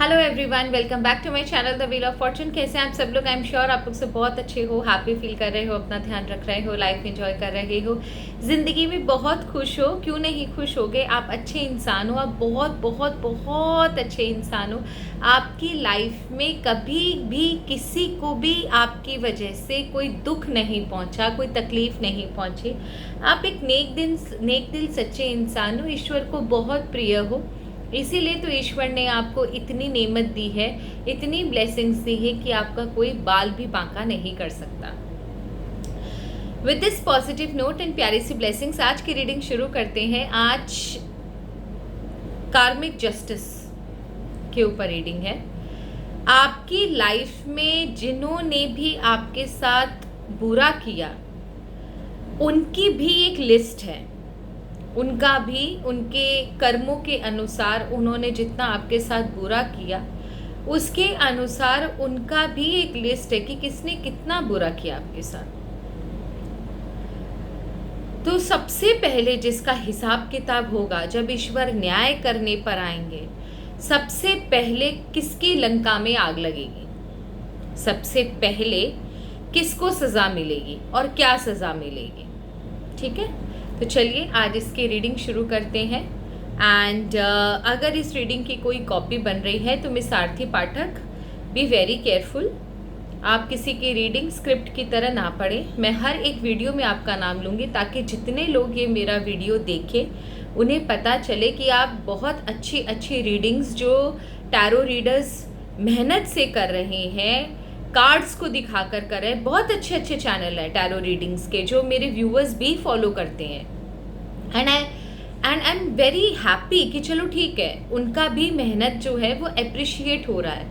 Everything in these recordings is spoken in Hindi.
Hello everyone, welcome back to my channel the wheel of fortune. कैसे हैं आप सब लोग? आई एम श्योर आप लोग सब बहुत अच्छे हो, हैप्पी फील कर रहे हो, अपना ध्यान रख रहे हो, लाइफ एंजॉय कर रहे हो, ज़िंदगी में बहुत खुश हो। क्यों नहीं खुश होगे? आप अच्छे इंसान हो, आप बहुत बहुत बहुत अच्छे इंसान हो। आपकी लाइफ में कभी भी किसी को भी आपकी वजह से कोई दुख नहीं पहुंचा, कोई तकलीफ नहीं पहुंची। आप एक नेक दिल सच्चे इंसान हो, ईश्वर को बहुत प्रिय हो। इसीलिए तो ईश्वर ने आपको इतनी नेमत दी है, इतनी ब्लेसिंग्स दी है कि आपका कोई बाल भी बांका नहीं कर सकता। With this positive note and प्यारी सी ब्लेसिंग्स आज की रीडिंग शुरू करते हैं। आज कार्मिक जस्टिस के ऊपर रीडिंग है। आपकी लाइफ में जिन्होंने भी आपके साथ बुरा किया उनकी भी एक लिस्ट है। उनका भी उनके कर्मों के अनुसार, उन्होंने जितना आपके साथ बुरा किया उसके अनुसार उनका भी एक लिस्ट है कि किसने कितना बुरा किया आपके साथ। तो सबसे पहले जिसका हिसाब किताब होगा जब ईश्वर न्याय करने पर आएंगे, सबसे पहले किसकी लंका में आग लगेगी, सबसे पहले किसको सजा मिलेगी और क्या सजा मिलेगी। ठीक है, तो चलिए आज इसकी रीडिंग शुरू करते हैं। एंड अगर इस रीडिंग की कोई कॉपी बन रही है तो miss Aarti Pathak, be very careful. आप किसी की रीडिंग स्क्रिप्ट की तरह ना पढ़ें। मैं हर एक वीडियो में आपका नाम लूँगी ताकि जितने लोग ये मेरा वीडियो देखें उन्हें पता चले कि आप बहुत अच्छी अच्छी रीडिंग्स जो टैरो रीडर्स मेहनत से कर रहे हैं, कार्ड्स को दिखाकर कर रहे हैं। बहुत अच्छे अच्छे चैनल है टैरो रीडिंग्स के जो मेरे व्यूअर्स भी फॉलो करते हैं। And I am very happy कि चलो ठीक है, उनका भी मेहनत जो है वो अप्रिशिएट हो रहा है।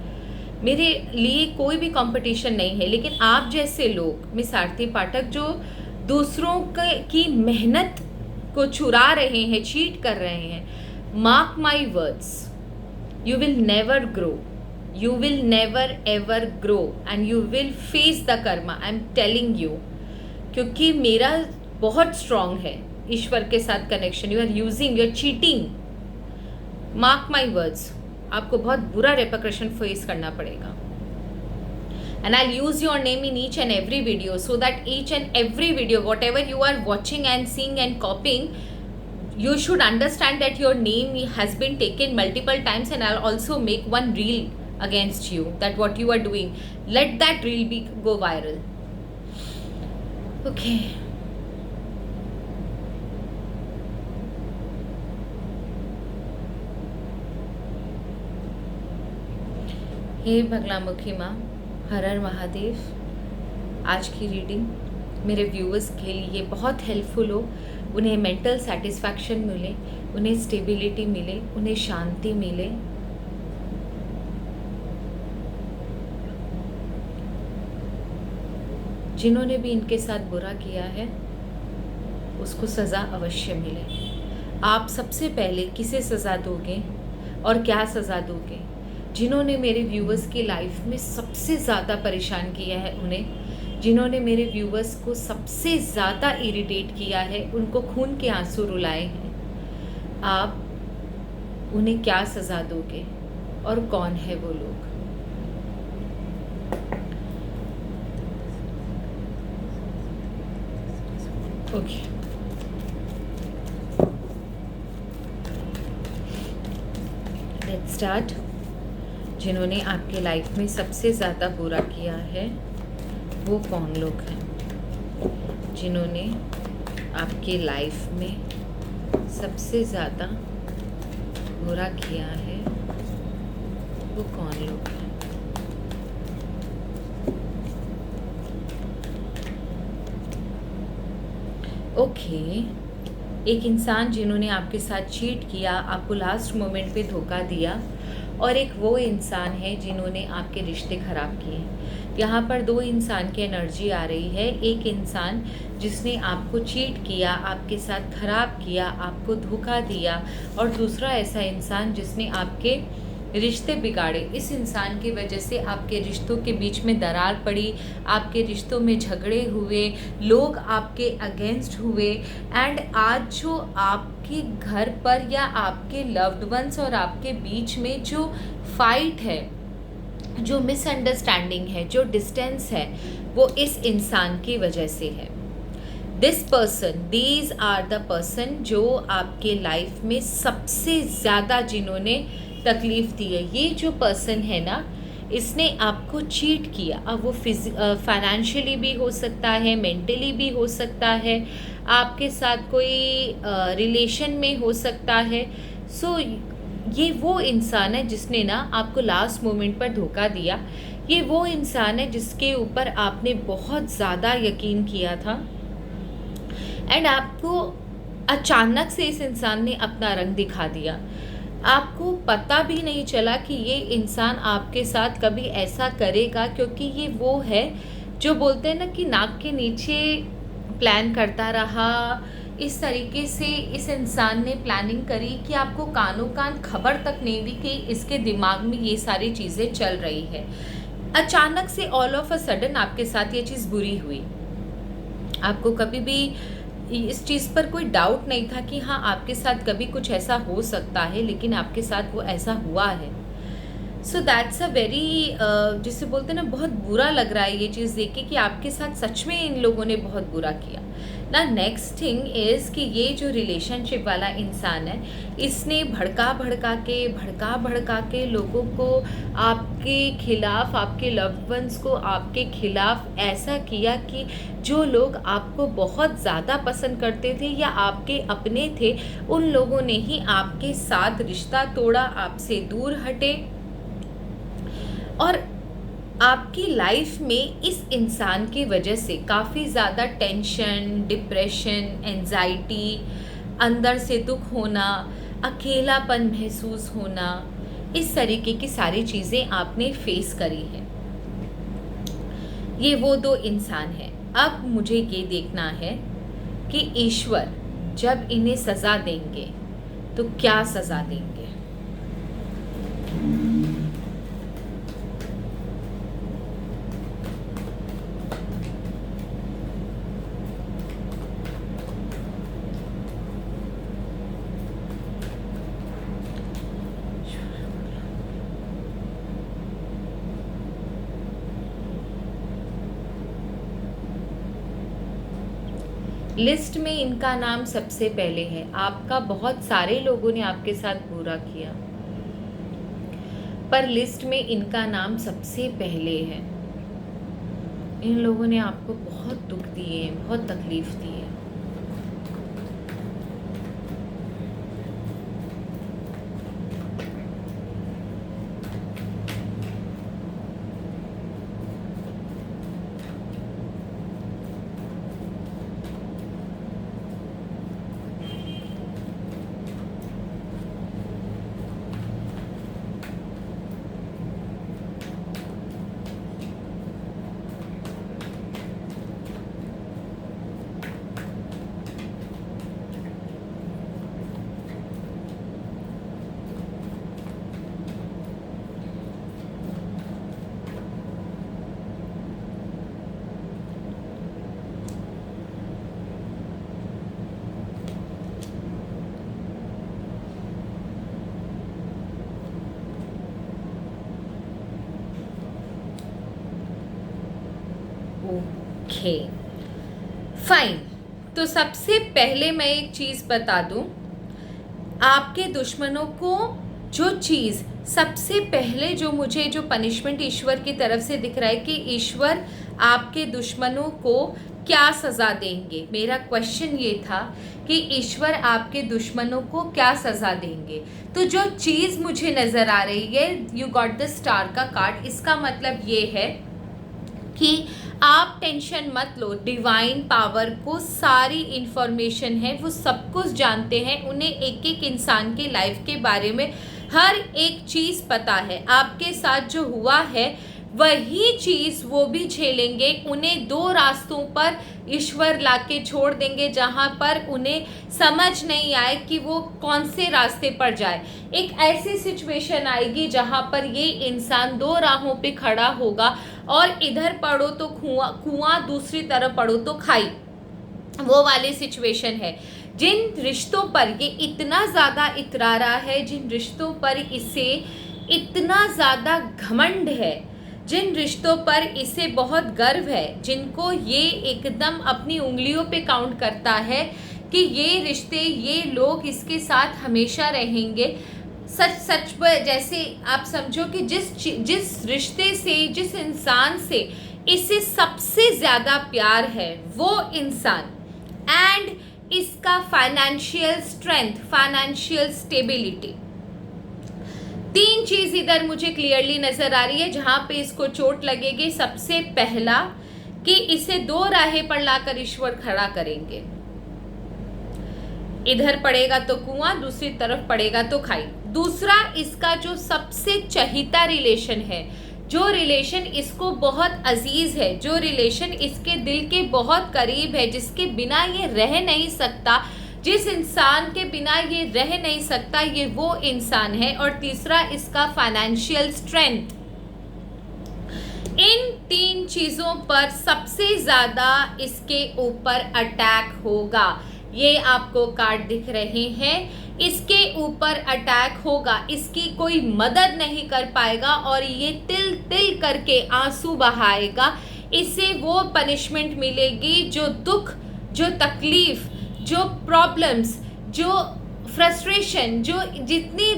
मेरे लिए कोई भी कंपटीशन नहीं है, लेकिन आप जैसे लोग, मिस आरती पाठक, जो दूसरों की मेहनत को चुरा रहे हैं, चीट कर रहे हैं, mark my words, you will never grow, you will never ever grow and you will face the karma, I am telling you। क्योंकि मेरा बहुत strong है ईश्वर के साथ connection. You are using, you are cheating, mark my words, आपको बहुत बुरा रेपरकशन फेस करना पड़ेगा। and I'll use your name in each and every video so that each and every video whatever you are watching and seeing and copying, you should understand that your name has been taken multiple times and I'll also make one reel against you, that what you are doing, let that reel be go viral। okay, हे बगलामुखी माँ, हर हर महादेव। आज की रीडिंग मेरे व्यूअर्स के लिए बहुत हेल्पफुल हो, उन्हें मेंटल सेटिस्फैक्शन मिले, उन्हें स्टेबिलिटी मिले, उन्हें शांति मिले। जिन्होंने भी इनके साथ बुरा किया है उसको सज़ा अवश्य मिले। आप सबसे पहले किसे सज़ा दोगे और क्या सज़ा दोगे? जिन्होंने मेरे व्यूअर्स की लाइफ में सबसे ज़्यादा परेशान किया है उन्हें, जिन्होंने मेरे व्यूअर्स को सबसे ज़्यादा इरिटेट किया है, उनको खून के आंसू रुलाए हैं, आप उन्हें क्या सज़ा दोगे और कौन है वो लोग? Okay, let's start. जिन्होंने आपके लाइफ में सबसे ज़्यादा बुरा किया है वो कौन लोग हैं? जिन्होंने आपके लाइफ में सबसे ज़्यादा बुरा किया है वो कौन लोग हैं? ओके, एक इंसान जिन्होंने आपके साथ चीट किया, आपको लास्ट मोमेंट पे धोखा दिया, और एक वो इंसान है जिन्होंने आपके रिश्ते ख़राब किए। यहाँ पर दो इंसान की एनर्जी आ रही है। एक इंसान जिसने आपको चीट किया, आपके साथ ख़राब किया, आपको धोखा दिया, और दूसरा ऐसा इंसान जिसने आपके रिश्ते बिगाड़े, इस इंसान की वजह से आपके रिश्तों के बीच में दरार पड़ी, आपके रिश्तों में झगड़े हुए, लोग आपके अगेंस्ट हुए, एंड आज जो आपके घर पर या आपके लव्ड वंस और आपके बीच में जो फाइट है, जो मिसअंडरस्टैंडिंग है, जो डिस्टेंस है, वो इस इंसान की वजह से है। This person, these are the person जो आपके लाइफ में सबसे ज़्यादा जिन्होंने तकलीफ़ दी है। ये जो पर्सन है ना, इसने आपको चीट किया। अब वो फाइनेंशियली भी हो सकता है, मेंटली भी हो सकता है, आपके साथ कोई रिलेशन में हो सकता है। सो ये वो इंसान है जिसने ना आपको लास्ट मोमेंट पर धोखा दिया। ये वो इंसान है जिसके ऊपर आपने बहुत ज़्यादा यकीन किया था, एंड आपको अचानक से इस इंसान ने अपना रंग दिखा दिया। आपको पता भी नहीं चला कि ये इंसान आपके साथ कभी ऐसा करेगा, क्योंकि ये वो है जो बोलते हैं ना कि नाक के नीचे प्लान करता रहा। इस तरीके से इस इंसान ने प्लानिंग करी कि आपको कानों कान खबर तक नहीं हुई कि इसके दिमाग में ये सारी चीज़ें चल रही है। अचानक से ऑल ऑफ अ सडन आपके साथ ये चीज़ बुरी हुई। आपको कभी भी इस चीज़ पर कोई डाउट नहीं था कि हाँ आपके साथ कभी कुछ ऐसा हो सकता है, लेकिन आपके साथ वो ऐसा हुआ है। सो दैट्स अ वेरी, जिसे बोलते हैं ना, बहुत बुरा लग रहा है ये चीज़ देख के कि आपके साथ सच में इन लोगों ने बहुत बुरा किया ना। नेक्स्ट थिंग इज़ कि ये जो रिलेशनशिप वाला इंसान है, इसने भड़का के लोगों को आपके खिलाफ, आपके लव्ड वंस को आपके खिलाफ ऐसा किया कि जो लोग आपको बहुत ज़्यादा पसंद करते थे या आपके अपने थे, उन लोगों ने ही आपके साथ रिश्ता तोड़ा, आपसे दूर हटे। और आपकी लाइफ में इस इंसान की वजह से काफ़ी ज़्यादा टेंशन, डिप्रेशन, एंजाइटी, अंदर से दुख होना, अकेलापन महसूस होना, इस तरीके की सारी चीज़ें आपने फेस करी हैं। ये वो दो इंसान हैं। अब मुझे ये देखना है कि ईश्वर जब इन्हें सज़ा देंगे तो क्या सज़ा देंगे। लिस्ट में इनका नाम सबसे पहले है। आपका बहुत सारे लोगों ने आपके साथ बुरा किया, पर लिस्ट में इनका नाम सबसे पहले है। इन लोगों ने आपको बहुत दुख दिए, बहुत तकलीफ दी है। Okay fine. तो सबसे पहले मैं एक चीज़ बता दूं, आपके दुश्मनों को जो चीज़ सबसे पहले जो पनिशमेंट ईश्वर की तरफ से दिख रहा है कि ईश्वर आपके दुश्मनों को क्या सज़ा देंगे। मेरा क्वेश्चन ये था कि ईश्वर आपके दुश्मनों को क्या सज़ा देंगे। तो जो चीज़ मुझे नज़र आ रही है, यू गॉट द स्टार का कार्ड, इसका मतलब ये है कि आप टेंशन मत लो। डिवाइन पावर को सारी इन्फॉर्मेशन है, वो सब कुछ जानते हैं। उन्हें एक एक इंसान की लाइफ के बारे में हर एक चीज़ पता है। आपके साथ जो हुआ है वही चीज़ वो भी झेलेंगे। उन्हें दो रास्तों पर ईश्वर लाके छोड़ देंगे जहाँ पर उन्हें समझ नहीं आए कि वो कौन से रास्ते पर जाए। एक ऐसी सिचुएशन आएगी जहाँ पर ये इंसान दो राहों पे खड़ा होगा और इधर पढ़ो तो कुआं, दूसरी तरफ पढ़ो तो खाई, वो वाली सिचुएशन है। जिन रिश्तों पर ये इतना ज़्यादा इतरा रहा है, जिन रिश्तों पर इसे इतना ज़्यादा घमंड है, जिन रिश्तों पर इसे बहुत गर्व है, जिनको ये एकदम अपनी उंगलियों पे काउंट करता है कि ये रिश्ते, ये लोग इसके साथ हमेशा रहेंगे, सच जैसे आप समझो कि जिस रिश्ते से, जिस इंसान से इसे सबसे ज़्यादा प्यार है, वो इंसान एंड इसका फाइनेंशियल स्ट्रेंथ, फाइनेंशियल स्टेबिलिटी, तीन चीज इधर मुझे क्लियरली नजर आ रही है जहां पे इसको चोट लगेगी। सबसे पहला कि इसे दो राहें पर लाकर ईश्वर खड़ा करेंगे, इधर पड़ेगा तो कुआं, दूसरी तरफ पड़ेगा तो खाई। दूसरा, इसका जो सबसे चहीता रिलेशन है, जो रिलेशन इसको बहुत अजीज है, जो रिलेशन इसके दिल के बहुत करीब है, जिसके बिना ये रह नहीं सकता, जिस इंसान के बिना ये रह नहीं सकता, ये वो इंसान है। और तीसरा, इसका फाइनेंशियल स्ट्रेंथ। इन तीन चीजों पर सबसे ज्यादा इसके ऊपर अटैक होगा। ये आपको कार्ड दिख रहे हैं, इसके ऊपर अटैक होगा, इसकी कोई मदद नहीं कर पाएगा और ये तिल तिल करके आंसू बहाएगा। इसे वो पनिशमेंट मिलेगी जो दुख, जो तकलीफ, जो प्रॉब्लम्स, जो फ्रस्ट्रेशन, जो जितनी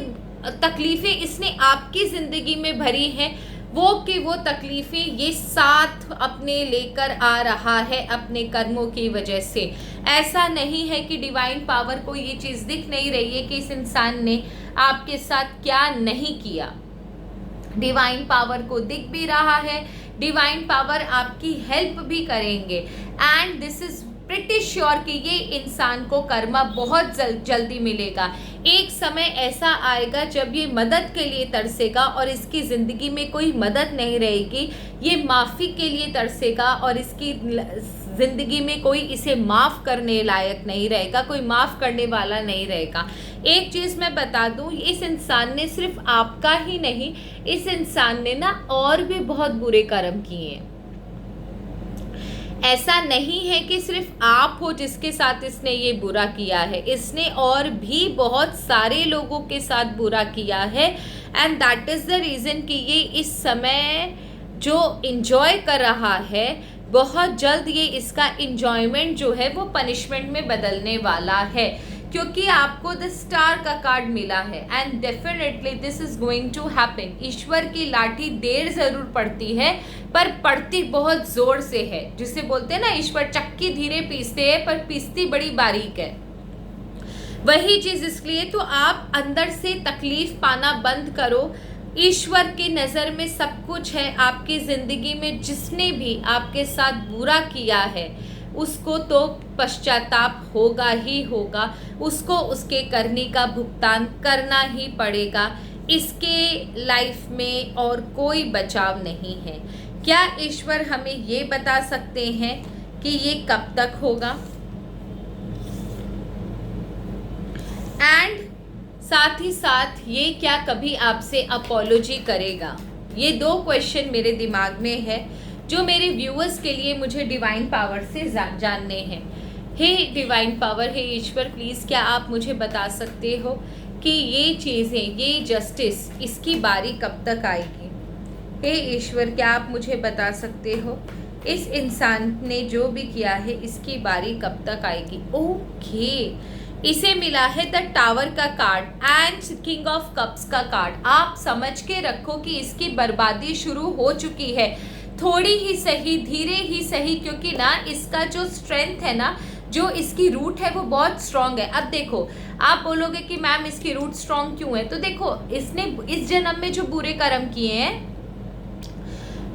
तकलीफ़ें इसने आपकी ज़िंदगी में भरी हैं, वो तकलीफ़ें ये साथ अपने लेकर आ रहा है अपने कर्मों की वजह से। ऐसा नहीं है कि डिवाइन पावर को ये चीज़ दिख नहीं रही है कि इस इंसान ने आपके साथ क्या नहीं किया। डिवाइन पावर को दिख भी रहा है, डिवाइन पावर आपकी हेल्प भी करेंगे and this is pretty sure कि ये इंसान को कर्मा बहुत जल्दी मिलेगा। एक समय ऐसा आएगा जब ये मदद के लिए तरसेगा और इसकी ज़िंदगी में कोई मदद नहीं रहेगी, ये माफ़ी के लिए तरसेगा और इसकी ज़िंदगी में कोई इसे माफ़ करने लायक नहीं रहेगा, कोई माफ़ करने वाला नहीं रहेगा। एक चीज़ मैं बता दूं, इस इंसान ने सिर्फ आपका ही नहीं, इस इंसान ने ना और भी बहुत बुरे कर्म किए हैं। ऐसा नहीं है कि सिर्फ आप हो जिसके साथ इसने ये बुरा किया है, इसने और भी बहुत सारे लोगों के साथ बुरा किया है and that is the reason कि ये इस समय जो इंजॉय कर रहा है, बहुत जल्द ये इसका इंजॉयमेंट जो है वो पनिशमेंट में बदलने वाला है, क्योंकि आपको द स्टार का कार्ड मिला है and definitely this is going to happen. ईश्वर की लाठी देर ज़रूर पड़ती है पर पड़ती बहुत ज़ोर से है। जिसे बोलते हैं ना, ईश्वर चक्की धीरे पीसते हैं पर पीसती बड़ी बारीक है। वही चीज़ इसलिए तो आप अंदर से तकलीफ पाना बंद करो। ईश्वर की नज़र में सब कुछ है। आपकी ज़िंदगी में जिसने भी आपके साथ बुरा किया है उसको तो पश्चाताप होगा ही होगा, उसको उसके करने का भुगतान करना ही पड़ेगा। इसके लाइफ में और कोई बचाव नहीं है। क्या ईश्वर हमें ये बता सकते हैं कि ये कब तक होगा? एंड साथ ही साथ ये क्या कभी आपसे अपॉलोजी करेगा? ये दो क्वेश्चन मेरे दिमाग में है जो मेरे व्यूअर्स के लिए मुझे डिवाइन पावर से जानने हैं। हे डिवाइन पावर, हे ईश्वर, प्लीज़ क्या आप मुझे बता सकते हो कि ये चीज़ें, ये जस्टिस, इसकी बारी कब तक आएगी? हे ईश्वर, क्या आप मुझे बता सकते हो इस इंसान ने जो भी किया है इसकी बारी कब तक आएगी? ओके, इसे मिला है द टावर का card and king of cups का कार्ड। आप समझ के रखो कि इसकी बर्बादी शुरू हो चुकी है, थोड़ी ही सही, धीरे ही सही, क्योंकि ना इसका जो स्ट्रेंथ है ना, जो इसकी रूट है वो बहुत स्ट्रांग है। अब देखो, आप बोलोगे कि मैम इसकी रूट स्ट्रांग क्यों है? तो देखो, इसने इस जन्म में जो बुरे कर्म किए हैं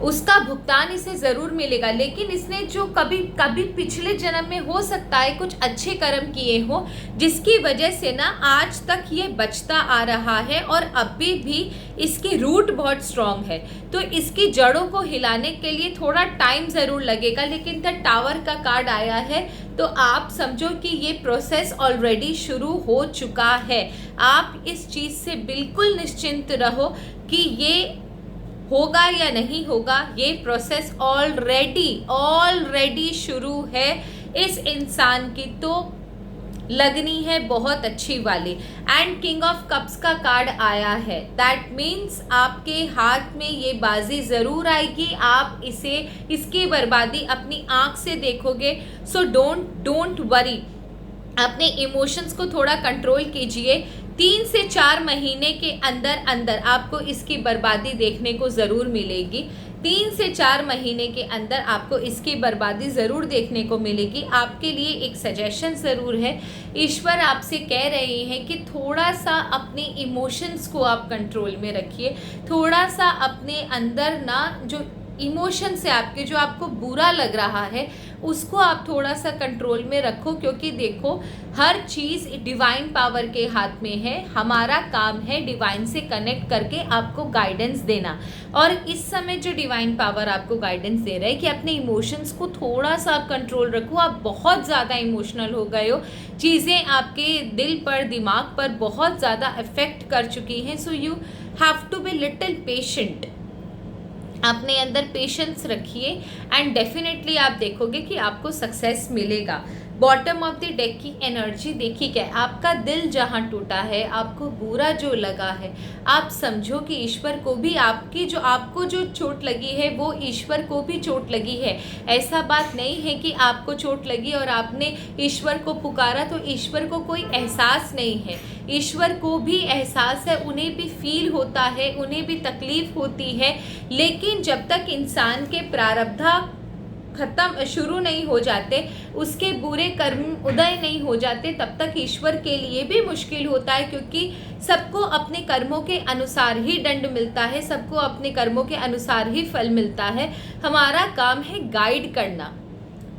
उसका भुगतान इसे ज़रूर मिलेगा। लेकिन इसने जो कभी कभी पिछले जन्म में हो सकता है कुछ अच्छे कर्म किए हो, जिसकी वजह से ना आज तक ये बचता आ रहा है और अभी भी इसकी रूट बहुत स्ट्रांग है। तो इसकी जड़ों को हिलाने के लिए थोड़ा टाइम ज़रूर लगेगा। लेकिन द टावर का कार्ड आया है, तो आप समझो कि ये प्रोसेस ऑलरेडी शुरू हो चुका है। आप इस चीज़ से बिल्कुल निश्चिंत रहो कि ये होगा या नहीं होगा, ये प्रोसेस ऑलरेडी शुरू है। इस इंसान की तो लगनी है बहुत अच्छी वाली। एंड किंग ऑफ कप्स का कार्ड आया है, दैट मीन्स आपके हाथ में ये बाजी ज़रूर आएगी। आप इसकी बर्बादी अपनी आँख से देखोगे। सो डोंट वरी, अपने इमोशंस को थोड़ा कंट्रोल कीजिए। 3 से 4 महीने के अंदर आपको इसकी बर्बादी देखने को ज़रूर मिलेगी। 3 से 4 महीने के अंदर आपको इसकी बर्बादी ज़रूर देखने को मिलेगी। आपके लिए एक सजेशन ज़रूर है, ईश्वर आपसे कह रहे हैं कि थोड़ा सा अपने इमोशंस को आप कंट्रोल में रखिए। थोड़ा सा अपने अंदर ना जो इमोशंस है आपके, जो आपको बुरा लग रहा है, उसको आप थोड़ा सा कंट्रोल में रखो। क्योंकि देखो, हर चीज़ डिवाइन पावर के हाथ में है। हमारा काम है डिवाइन से कनेक्ट करके आपको गाइडेंस देना। और इस समय जो डिवाइन पावर आपको गाइडेंस दे रहा है कि अपने इमोशंस को थोड़ा सा आप कंट्रोल रखो। आप बहुत ज़्यादा इमोशनल हो गए हो, चीज़ें आपके दिल पर, दिमाग पर बहुत ज़्यादा इफ़ेक्ट कर चुकी हैं। So you have to be little patient. अपने अंदर पेशेंस रखिए एंड डेफिनेटली आप देखोगे कि आपको सक्सेस मिलेगा। बॉटम ऑफ द डेक की एनर्जी देखी क्या है, आपका दिल जहाँ टूटा है, आपको बुरा जो लगा है, आप समझो कि ईश्वर को भी आपको जो चोट लगी है वो ईश्वर को भी चोट लगी है। ऐसा बात नहीं है कि आपको चोट लगी और आपने ईश्वर को पुकारा तो ईश्वर को कोई एहसास नहीं है। ईश्वर को भी एहसास है, उन्हें भी फील होता है, उन्हें भी तकलीफ होती है। लेकिन जब तक इंसान के प्रारब्धा शुरू नहीं हो जाते, उसके बुरे कर्म उदय नहीं हो जाते, तब तक ईश्वर के लिए भी मुश्किल होता है। क्योंकि सबको अपने कर्मों के अनुसार ही दंड मिलता है, सबको अपने कर्मों के अनुसार ही फल मिलता है। हमारा काम है गाइड करना,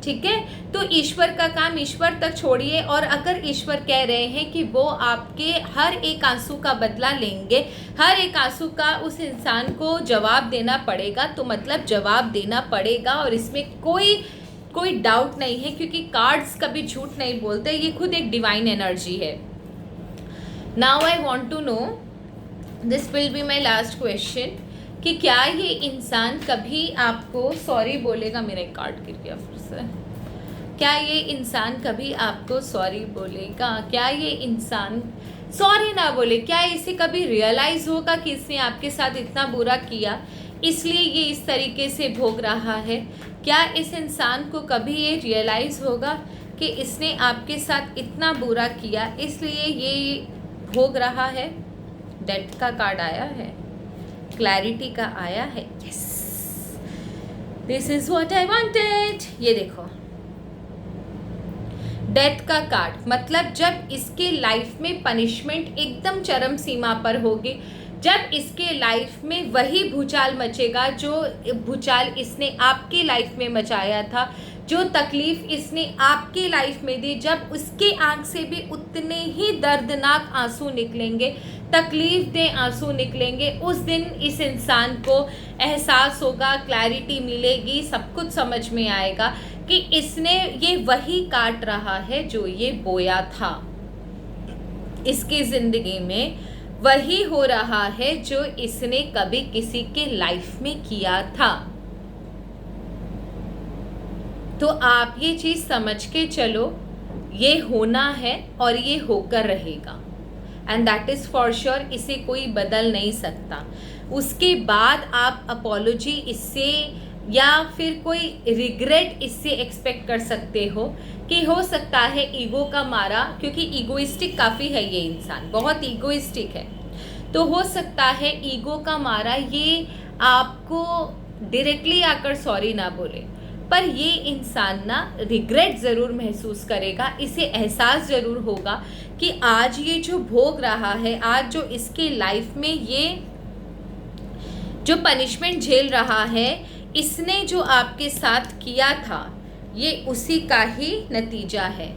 ठीक है। तो ईश्वर का काम ईश्वर तक छोड़िए। और अगर ईश्वर कह रहे हैं कि वो आपके हर एक आंसू का बदला लेंगे, हर एक आंसू का उस इंसान को जवाब देना पड़ेगा, तो मतलब जवाब देना पड़ेगा। और इसमें कोई डाउट नहीं है, क्योंकि कार्ड्स कभी झूठ नहीं बोलते, ये खुद एक डिवाइन एनर्जी है। Now I want to know, this will be my last question, कि क्या ये इंसान कभी आपको सॉरी बोलेगा। मेरा एक कार्ड गिर गया फिर से। क्या ये इंसान कभी आपको सॉरी बोलेगा? क्या ये इंसान सॉरी ना बोले? क्या इसे कभी रियलाइज़ होगा कि इसने आपके साथ इतना बुरा किया, इसलिए ये इस तरीके से भोग रहा है? क्या इस इंसान को कभी ये रियलाइज़ होगा कि इसने आपके साथ इतना बुरा किया, इसलिए ये भोग रहा है? डेथ का कार्ड आया है, क्लैरिटी का आया है। Yes, this is what I wanted. ये देखो, डेथ का कार्ड, मतलब जब इसके लाइफ में पनिशमेंट एकदम चरम सीमा पर होगी, जब इसके लाइफ में वही भूचाल मचेगा जो भूचाल इसने आपकी लाइफ में मचाया था, जो तकलीफ इसने आपकी लाइफ में दी, जब उसके आंख से भी उतने ही दर्दनाक आंसू निकलेंगे, तकलीफ दे आंसू निकलेंगे, उस दिन इस इंसान को एहसास होगा, क्लैरिटी मिलेगी, सब कुछ समझ में आएगा कि इसने ये वही काट रहा है जो ये बोया था। इसकी ज़िंदगी में वही हो रहा है जो इसने कभी किसी के लाइफ में किया था। तो आप ये चीज़ समझ के चलो, ये होना है और ये होकर रहेगा, and that is for sure. इसे कोई बदल नहीं सकता। उसके बाद आप अपॉलोजी इससे या फिर कोई रिग्रेट इससे एक्सपेक्ट कर सकते हो कि हो सकता है ईगो का मारा, क्योंकि ईगोइस्टिक काफ़ी है ये इंसान, बहुत ईगोइस्टिक है, तो हो सकता है ईगो का मारा ये आपको डायरेक्टली आकर सॉरी ना बोले, पर ये इंसान ना रिग्रेट ज़रूर महसूस करेगा। इसे एहसास ज़रूर होगा कि आज ये जो भोग रहा है, आज जो इसके लाइफ में जो पनिशमेंट झेल रहा है, इसने जो आपके साथ किया था ये उसी का ही नतीजा है।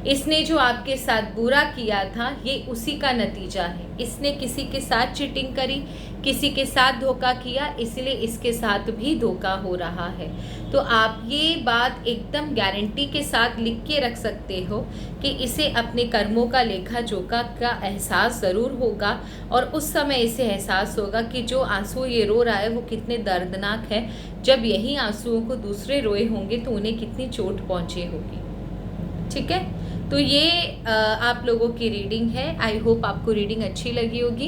इसने जो आपके साथ बुरा किया था ये उसी का नतीजा है। इसने किसी के साथ चीटिंग करी, किसी के साथ धोखा किया, इसलिए इसके साथ भी धोखा हो रहा है। तो आप ये बात एकदम गारंटी के साथ लिख के रख सकते हो कि इसे अपने कर्मों का लेखा जोखा का एहसास ज़रूर होगा, और उस समय इसे एहसास होगा कि जो आंसू ये रो रहा है वो कितने दर्दनाक है। जब यही आंसुओं को दूसरे रोए होंगे तो उन्हें कितनी चोट पहुँची होगी। ठीक है, तो ये आप लोगों की रीडिंग है। आई होप आपको रीडिंग अच्छी लगी होगी,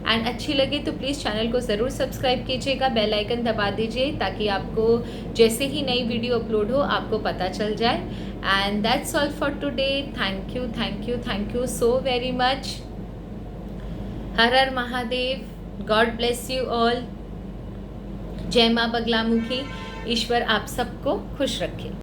एंड अच्छी लगे तो प्लीज़ चैनल को ज़रूर सब्सक्राइब कीजिएगा, बेल आइकन दबा दीजिए ताकि आपको जैसे ही नई वीडियो अपलोड हो आपको पता चल जाए। And that's all for today. Thank you, thank you, thank you so very much. Her her Mahadev. God bless you all. जय माँ बगलामुखी। ईश्वर आप सबको खुश रखे।